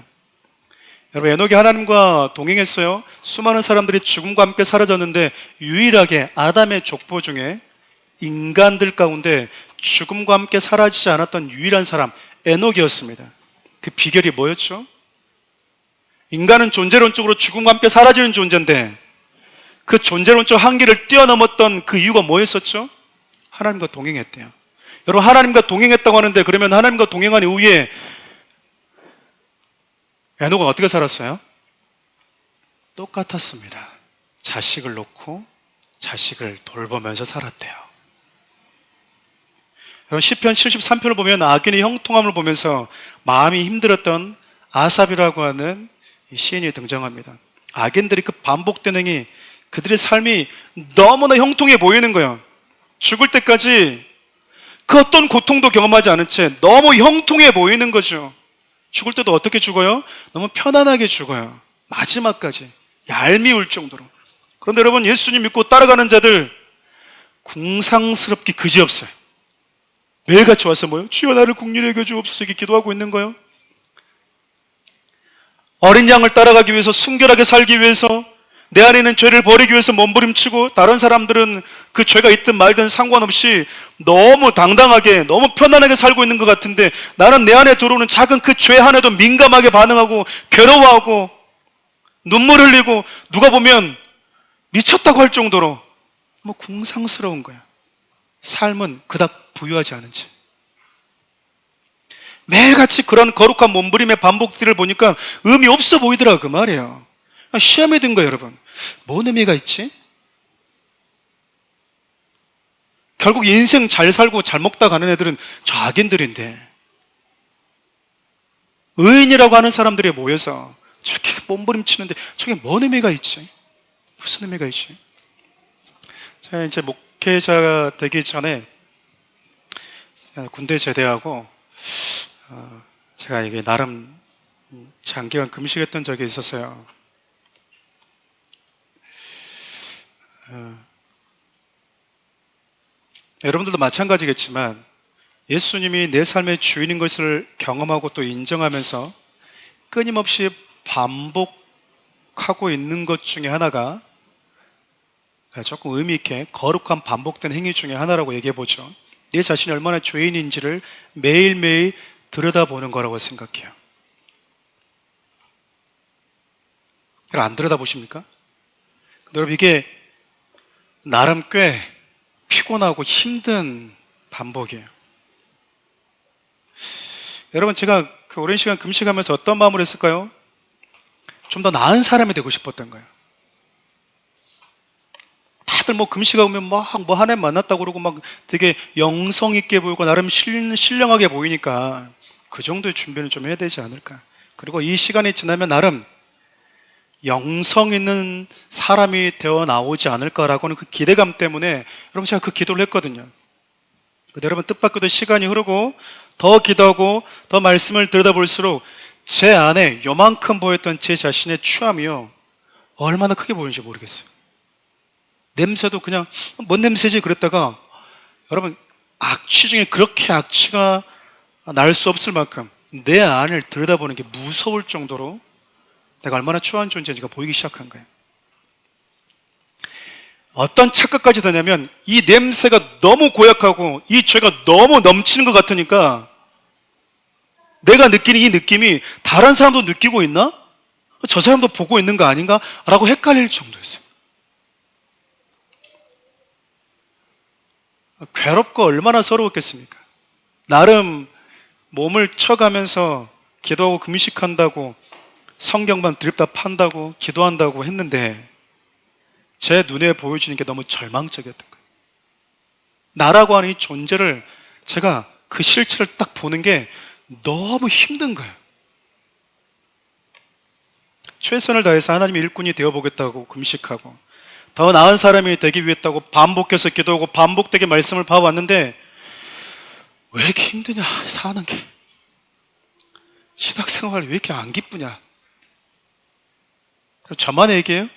A: 여러분 에녹이 하나님과 동행했어요. 수많은 사람들이 죽음과 함께 사라졌는데 유일하게 아담의 족보 중에 인간들 가운데 죽음과 함께 사라지지 않았던 유일한 사람 에녹이었습니다. 그 비결이 뭐였죠? 인간은 존재론적으로 죽음과 함께 사라지는 존재인데 그 존재론적 한계를 뛰어넘었던 그 이유가 뭐였었죠? 하나님과 동행했대요. 여러분 하나님과 동행했다고 하는데 그러면 하나님과 동행한 이후에 에녹은 어떻게 살았어요? 똑같았습니다. 자식을 놓고 자식을 돌보면서 살았대요. 여러분 시편 73편을 보면 악인의 형통함을 보면서 마음이 힘들었던 아삽이라고 하는 시인이 등장합니다. 악인들이 그 반복된 행위, 그들의 삶이 너무나 형통해 보이는 거예요. 죽을 때까지 그 어떤 고통도 경험하지 않은 채 너무 형통해 보이는 거죠. 죽을 때도 어떻게 죽어요? 너무 편안하게 죽어요. 마지막까지 얄미울 정도로. 그런데 여러분 예수님 믿고 따라가는 자들 궁상스럽게 그지없어요. 매일같이 와서 뭐요? 주여 나를 국률에 여겨 주옵소서 이렇게 기도하고 있는 거예요. 어린 양을 따라가기 위해서 순결하게 살기 위해서 내 안에 있는 죄를 버리기 위해서 몸부림치고 다른 사람들은 그 죄가 있든 말든 상관없이 너무 당당하게 너무 편안하게 살고 있는 것 같은데 나는 내 안에 들어오는 작은 그 죄 하나도 민감하게 반응하고 괴로워하고 눈물 흘리고 누가 보면 미쳤다고 할 정도로 뭐 궁상스러운 거야. 삶은 그닥 부유하지 않은 채 매일같이 그런 거룩한 몸부림의 반복들을 보니까 의미 없어 보이더라 그 말이에요. 시험에 든 거예요 여러분. 뭔 의미가 있지? 결국 인생 잘 살고 잘 먹다 가는 애들은 저 악인들인데 의인이라고 하는 사람들이 모여서 저렇게 몸부림치는데 저게 뭔 의미가 있지? 무슨 의미가 있지? 제가 이제 목회자가 되기 전에 군대 제대하고 제가 이게 나름 장기간 금식했던 적이 있었어요. 여러분들도 마찬가지겠지만 예수님이 내 삶의 주인인 것을 경험하고 또 인정하면서 끊임없이 반복하고 있는 것 중에 하나가 조금 의미 있게 거룩한 반복된 행위 중에 하나라고 얘기해 보죠. 내 자신이 얼마나 죄인인지를 매일매일 들여다보는 거라고 생각해요. 안 들여다보십니까? 여러분, 이게 나름 꽤 피곤하고 힘든 반복이에요. 여러분, 제가 그 오랜 시간 금식하면서 어떤 마음을 했을까요? 좀 더 나은 사람이 되고 싶었던 거예요. 다들 뭐 금식하고 오면 막 뭐 하나님 만났다고 그러고 막 되게 영성 있게 보이고 나름 신령하게 보이니까 그 정도의 준비는 좀 해야 되지 않을까. 그리고 이 시간이 지나면 나름 영성 있는 사람이 되어 나오지 않을까라고는 그 기대감 때문에 여러분 제가 그 기도를 했거든요. 근데 여러분 뜻밖에도 시간이 흐르고 더 기도하고 더 말씀을 들여다볼수록 제 안에 요만큼 보였던 제 자신의 추함이요 얼마나 크게 보이는지 모르겠어요. 냄새도 그냥 뭔 냄새지 그랬다가 여러분 악취 중에 그렇게 악취가 날 수 없을 만큼 내 안을 들여다보는 게 무서울 정도로 내가 얼마나 추한 존재인지가 보이기 시작한 거예요. 어떤 착각까지 드냐면 이 냄새가 너무 고약하고 이 죄가 너무 넘치는 것 같으니까 내가 느끼는 이 느낌이 다른 사람도 느끼고 있나? 저 사람도 보고 있는 거 아닌가? 라고 헷갈릴 정도였어요. 괴롭고 얼마나 서러웠겠습니까? 나름 몸을 쳐가면서 기도하고 금식한다고 성경만 드립다 판다고 기도한다고 했는데 제 눈에 보여지는 게 너무 절망적이었던 거예요. 나라고 하는 이 존재를 제가 그 실체를 딱 보는 게 너무 힘든 거예요. 최선을 다해서 하나님의 일꾼이 되어보겠다고 금식하고 더 나은 사람이 되기 위했다고 반복해서 기도하고 반복되게 말씀을 봐왔는데 왜 이렇게 힘드냐 사는 게 신학생활이 왜 이렇게 안 기쁘냐 저만 얘기해요?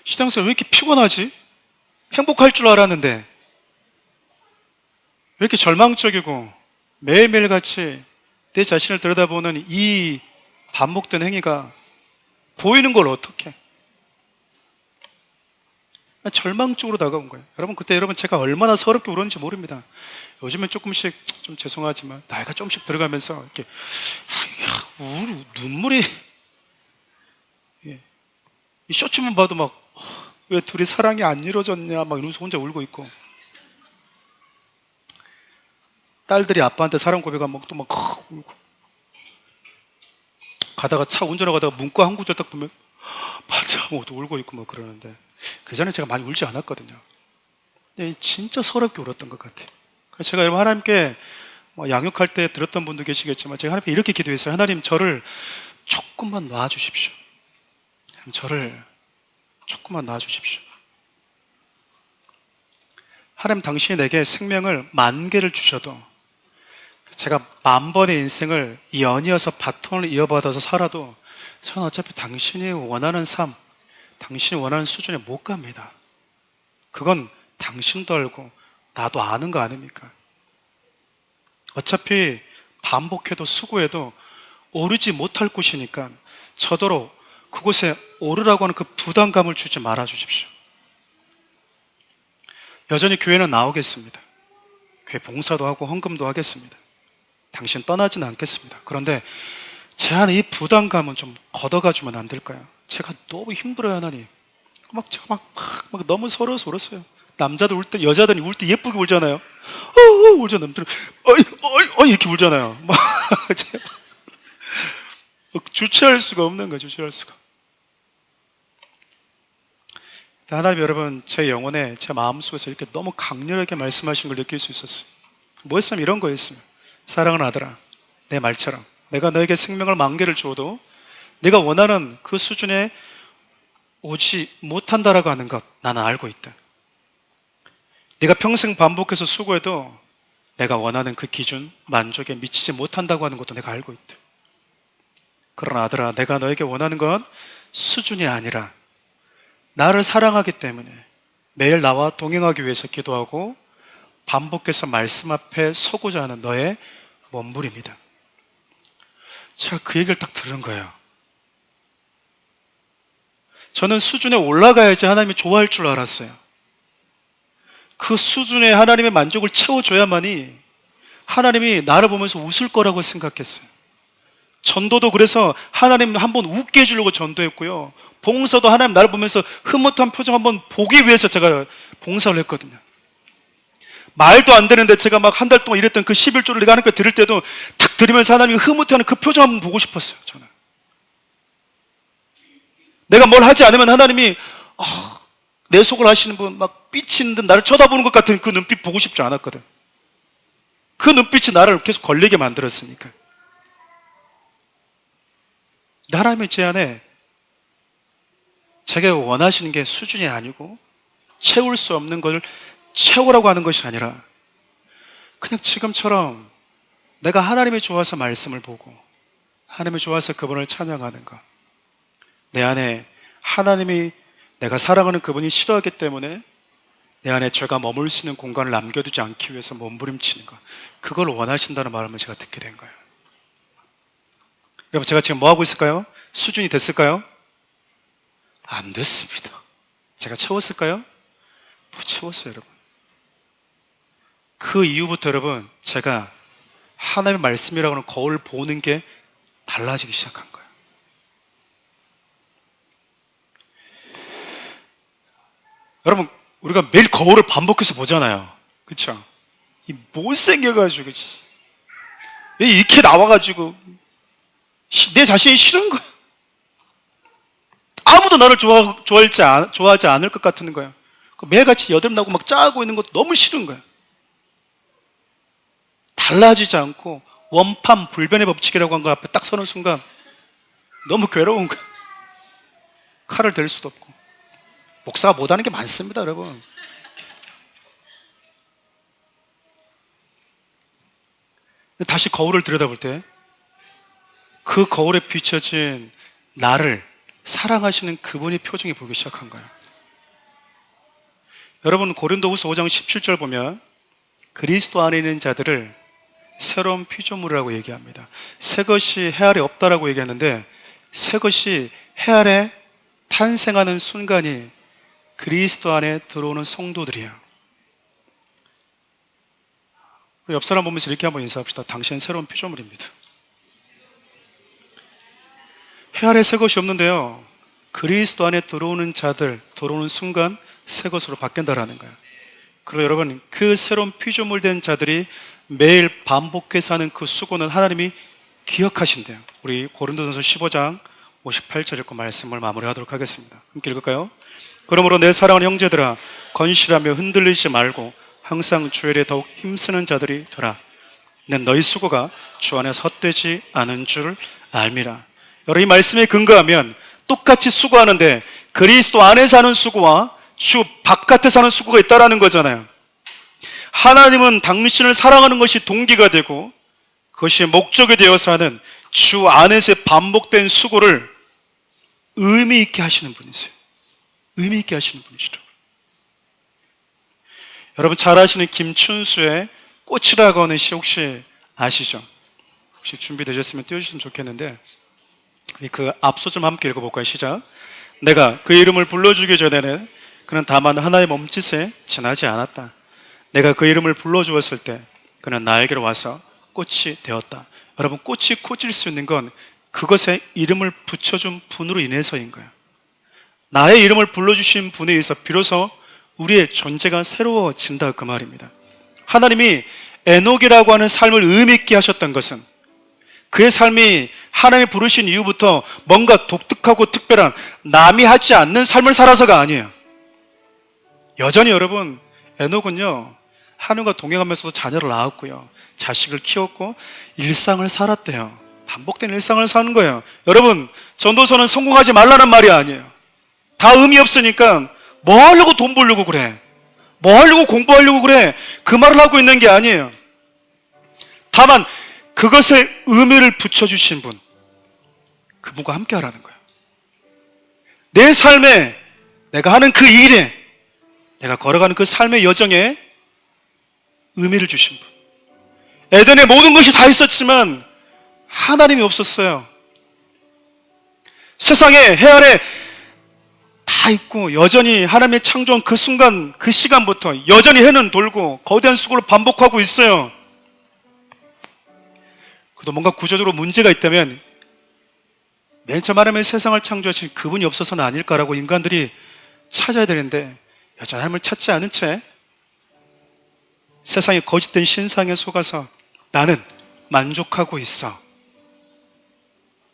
A: 신앙생활 왜 이렇게 피곤하지? 행복할 줄 알았는데 왜 이렇게 절망적이고 매일매일 같이 내 자신을 들여다보는 이 반복된 행위가 보이는 걸 어떻게 절망적으로 다가온 거예요. 여러분 그때 여러분 제가 얼마나 서럽게 울었는지 모릅니다. 요즘엔 조금씩 좀 죄송하지만 나이가 조금씩 들어가면서 이렇게 눈물이 이 쇼츠만 봐도 막 왜 둘이 사랑이 안 이루어졌냐 막 이러면서 혼자 울고 있고 딸들이 아빠한테 사랑 고백하면 또 막 울고 가다가 차 운전하고 가다가 문과 한 구절 딱 보면 맞아 뭐 또 울고 있고 막 그러는데 그 전에 제가 많이 울지 않았거든요. 근데 진짜 서럽게 울었던 것 같아요. 그래서 제가 여러분 하나님께 양육할 때 들었던 분도 계시겠지만 제가 하나님께 이렇게 기도했어요. 하나님 저를 조금만 놔주십시오. 저를 조금만 놔주십시오. 하나님 당신이 내게 생명을 10,000개를 주셔도 제가 10,000번의 인생을 연이어서 바톤을 이어받아서 살아도 저는 어차피 당신이 원하는 삶, 당신이 원하는 수준에 못 갑니다. 그건 당신도 알고 나도 아는 거 아닙니까? 어차피 반복해도 수고해도 오르지 못할 곳이니까 저더러 그곳에 오르라고 하는 그 부담감을 주지 말아 주십시오. 여전히 교회는 나오겠습니다. 교회 봉사도 하고 헌금도 하겠습니다. 당신 떠나지는 않겠습니다. 그런데 제 안에 이 부담감은 좀 걷어가주면 안 될까요? 제가 너무 힘들어요, 하나님. 제가 막 너무 서러워서 울었어요. 남자들 울 때, 여자들이 울 때 예쁘게 울잖아요. 울잖아요. 남들, 이렇게 울잖아요. 주체할 수가 없는 거예요, 주체할 수가. 하나님 여러분, 제 영혼에, 제 마음속에서 이렇게 너무 강렬하게 말씀하신 걸 느낄 수 있었어요. 뭐였으면 이런 거였으면 사랑하는 아들아, 내 말처럼 내가 너에게 생명을 10,000개를 주어도 네가 원하는 그 수준에 오지 못한다라고 하는 것 나는 알고 있다. 네가 평생 반복해서 수고해도 내가 원하는 그 기준, 만족에 미치지 못한다고 하는 것도 내가 알고 있다. 그러나 아들아, 내가 너에게 원하는 건 수준이 아니라 나를 사랑하기 때문에 매일 나와 동행하기 위해서 기도하고 반복해서 말씀 앞에 서고자 하는 너의 몸부림이다. 제가 그 얘기를 딱 들은 거예요. 저는 수준에 올라가야지 하나님이 좋아할 줄 알았어요. 그 수준에 하나님의 만족을 채워줘야만이 하나님이 나를 보면서 웃을 거라고 생각했어요. 전도도 그래서 하나님 한번 웃게 해주려고 전도했고요. 봉사도 하나님 나를 보면서 흐뭇한 표정 한번 보기 위해서 제가 봉사를 했거든요. 말도 안 되는데 제가 막 한 달 동안 일했던 그 11조를 내가 하나님께 드릴 때도 탁 드리면서 하나님이 흐뭇해하는 그 표정 한번 보고 싶었어요. 저는 내가 뭘 하지 않으면 하나님이 내 속을 아시는 분 막 삐친 듯 나를 쳐다보는 것 같은 그 눈빛 보고 싶지 않았거든. 그 눈빛이 나를 계속 걸리게 만들었으니까. 하나님의 제 안에 제가 원하시는 게 수준이 아니고 채울 수 없는 걸 채우라고 하는 것이 아니라 그냥 지금처럼 내가 하나님이 좋아서 말씀을 보고 하나님이 좋아서 그분을 찬양하는 것, 내 안에 하나님이 내가 사랑하는 그분이 싫어하기 때문에 내 안에 죄가 머물 수 있는 공간을 남겨두지 않기 위해서 몸부림치는 것, 그걸 원하신다는 말을 제가 듣게 된 거예요. 여러분, 제가 지금 뭐 하고 있을까요? 수준이 됐을까요? 안 됐습니다. 제가 채웠을까요? 못 채웠어요, 여러분. 그 이후부터 여러분, 제가 하나님의 말씀이라고 하는 거울을 보는 게 달라지기 시작한 거예요. 여러분, 우리가 매일 거울을 반복해서 보잖아요. 그렇죠? 이 못생겨가지고 이렇게 나와가지고 내 자신이 싫은 거야. 아무도 나를 좋아하지 않을 것 같은 거야. 매일같이 여드름 나고 막 짜고 있는 것도 너무 싫은 거야. 달라지지 않고 원판 불변의 법칙이라고 한 거 앞에 딱 서는 순간 너무 괴로운 거야. 칼을 댈 수도 없고. 목사가 못하는 게 많습니다, 여러분. 다시 거울을 들여다볼 때 그 거울에 비춰진 나를 사랑하시는 그분의 표정이 보기 시작한 거예요. 여러분, 고린도후서 5장 17절 보면 그리스도 안에 있는 자들을 새로운 피조물이라고 얘기합니다. 새 것이 해 아래 없다라고 얘기했는데 새 것이 해 아래 탄생하는 순간이 그리스도 안에 들어오는 성도들이에요. 옆 사람 보면서 이렇게 한번 인사합시다. 당신은 새로운 피조물입니다. 해 아래 새 것이 없는데요, 그리스도 안에 들어오는 자들, 들어오는 순간 새 것으로 바뀐다라는 거예요. 그리고 여러분, 그 새로운 피조물 된 자들이 매일 반복해서 하는 그 수고는 하나님이 기억하신대요. 우리 고린도전서 15장 58절 읽고 말씀을 마무리하도록 하겠습니다. 함께 읽을까요? 그러므로 내 사랑하는 형제들아, 건실하며 흔들리지 말고 항상 주 일에 더욱 힘쓰는 자들이 되라. 이는 너희 수고가 주 안에서 헛되지 않은 줄 알미라. 여러분, 이 말씀에 근거하면 똑같이 수고하는데 그리스도 안에서 하는 수고와 주 바깥에서 하는 수고가 있다라는 거잖아요. 하나님은 당신을 사랑하는 것이 동기가 되고 그것이 목적이 되어서 하는 주 안에서의 반복된 수고를 의미 있게 하시는 분이세요. 의미 있게 하시는 분이시라고요. 여러분, 잘 아시는 김춘수의 꽃이라고 하는 시 혹시 아시죠? 혹시 준비되셨으면 띄워주시면 좋겠는데, 그 앞소 좀 함께 읽어볼까요? 시작. 내가 그 이름을 불러주기 전에는 그는 다만 하나의 몸짓에 지나지 않았다. 내가 그 이름을 불러주었을 때 그는 나에게로 와서 꽃이 되었다. 여러분, 꽃이 꽂힐 수 있는 건 그것에 이름을 붙여준 분으로 인해서인 거예요. 나의 이름을 불러주신 분에 의해서 비로소 우리의 존재가 새로워진다, 그 말입니다. 하나님이 에녹이라고 하는 삶을 의미 있게 하셨던 것은 그의 삶이 하나님이 부르신 이후부터 뭔가 독특하고 특별한 남이 하지 않는 삶을 살아서가 아니에요. 여전히 여러분, 에녹은요, 하나님과 동행하면서도 자녀를 낳았고요, 자식을 키웠고 일상을 살았대요. 반복된 일상을 사는 거예요. 여러분, 전도서는 성공하지 말라는 말이 아니에요. 다 의미 없으니까 뭐 하려고 돈 벌려고 그래, 뭐 하려고 공부하려고 그래, 그 말을 하고 있는 게 아니에요. 다만 그것에 의미를 붙여주신 분, 그분과 함께 하라는 거예요. 내 삶에, 내가 하는 그 일에, 내가 걸어가는 그 삶의 여정에 의미를 주신 분. 에덴에 모든 것이 다 있었지만 하나님이 없었어요. 세상에 해 아래 다 있고 여전히 하나님의 창조한 그 순간, 그 시간부터 여전히 해는 돌고 거대한 수고를 반복하고 있어요. 그래도 뭔가 구조적으로 문제가 있다면 맨 처음 하나님의 세상을 창조하신 그분이 없어서는 아닐까라고 인간들이 찾아야 되는데 여전히 하나님을 찾지 않은 채 세상의 거짓된 신상에 속아서 나는 만족하고 있어,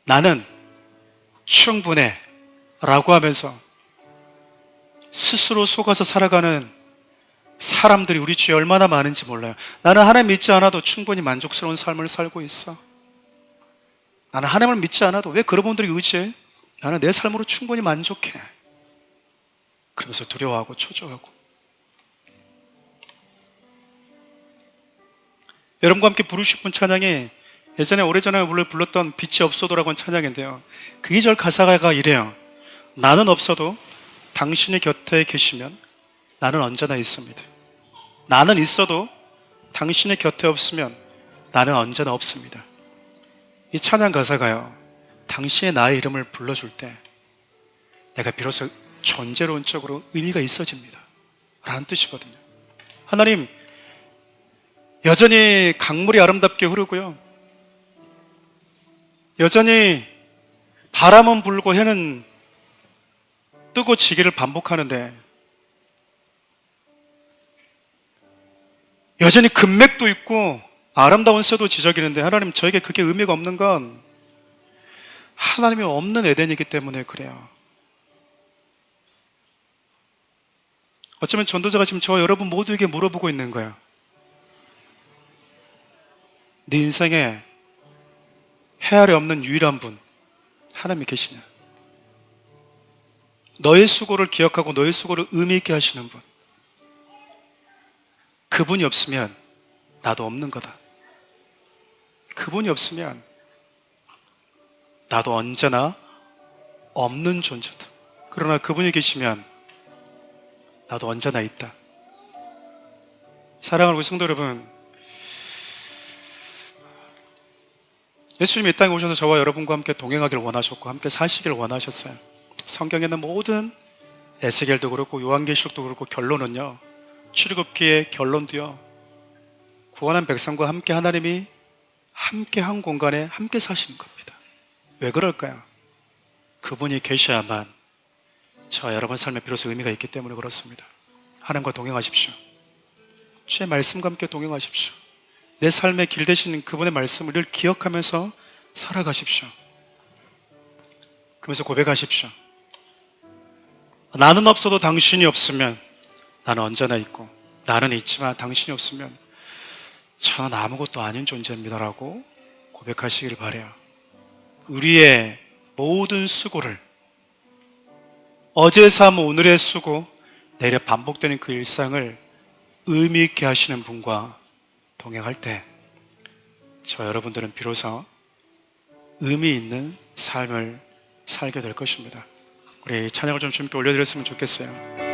A: 나는 충분해 라고 하면서 스스로 속아서 살아가는 사람들이 우리 주위에 얼마나 많은지 몰라요. 나는 하나님 믿지 않아도 충분히 만족스러운 삶을 살고 있어. 나는 하나님을 믿지 않아도 왜 그런 분들이 의지해? 나는 내 삶으로 충분히 만족해. 그러면서 두려워하고 초조하고. 여러분과 함께 부르고 싶은 찬양이 예전에 오래전에 불렀던 빛이 없어도라고 하는 찬양인데요, 그 2절 가사가 이래요. 나는 없어도 당신의 곁에 계시면 나는 언제나 있습니다. 나는 있어도 당신의 곁에 없으면 나는 언제나 없습니다. 이 찬양 가사가요, 당신의 나의 이름을 불러줄 때 내가 비로소 존재론적으로 의미가 있어집니다 라는 뜻이거든요. 하나님, 여전히 강물이 아름답게 흐르고요, 여전히 바람은 불고 해는 뜨고 지기를 반복하는데 여전히 금맥도 있고 아름다운 새도 지저귀는데 하나님, 저에게 그게 의미가 없는 건 하나님이 없는 에덴이기 때문에 그래요. 어쩌면 전도자가 지금 저와 여러분 모두에게 물어보고 있는 거예요. 네 인생에 해 아래 없는 유일한 분, 하나님이 계시냐? 너의 수고를 기억하고 너의 수고를 의미 있게 하시는 분, 그분이 없으면 나도 없는 거다. 그분이 없으면 나도 언제나 없는 존재다. 그러나 그분이 계시면 나도 언제나 있다. 사랑하는 우리 성도 여러분, 예수님이 이 땅에 오셔서 저와 여러분과 함께 동행하기를 원하셨고 함께 사시기를 원하셨어요. 성경에 있는 모든 에스겔도 그렇고 요한계시록도 그렇고 결론은요, 출애굽기의 결론도요, 구원한 백성과 함께 하나님이 함께 한 공간에 함께 사시는 겁니다. 왜 그럴까요? 그분이 계셔야만 저와 여러분 삶에 비로소 의미가 있기 때문에 그렇습니다. 하나님과 동행하십시오. 주의 말씀과 함께 동행하십시오. 내 삶의 길 되시는 그분의 말씀을 늘 기억하면서 살아가십시오. 그러면서 고백하십시오. 나는 없어도 당신이 없으면 나는 언제나 있고, 나는 있지만 당신이 없으면 저는 아무것도 아닌 존재입니다라고 고백하시길 바라요. 우리의 모든 수고를, 어제의 삶 오늘의 수고, 내일에 반복되는 그 일상을 의미 있게 하시는 분과 동행할 때 저와 여러분들은 비로소 의미 있는 삶을 살게 될 것입니다. 우리 찬양을 좀 주님께 올려드렸으면 좋겠어요.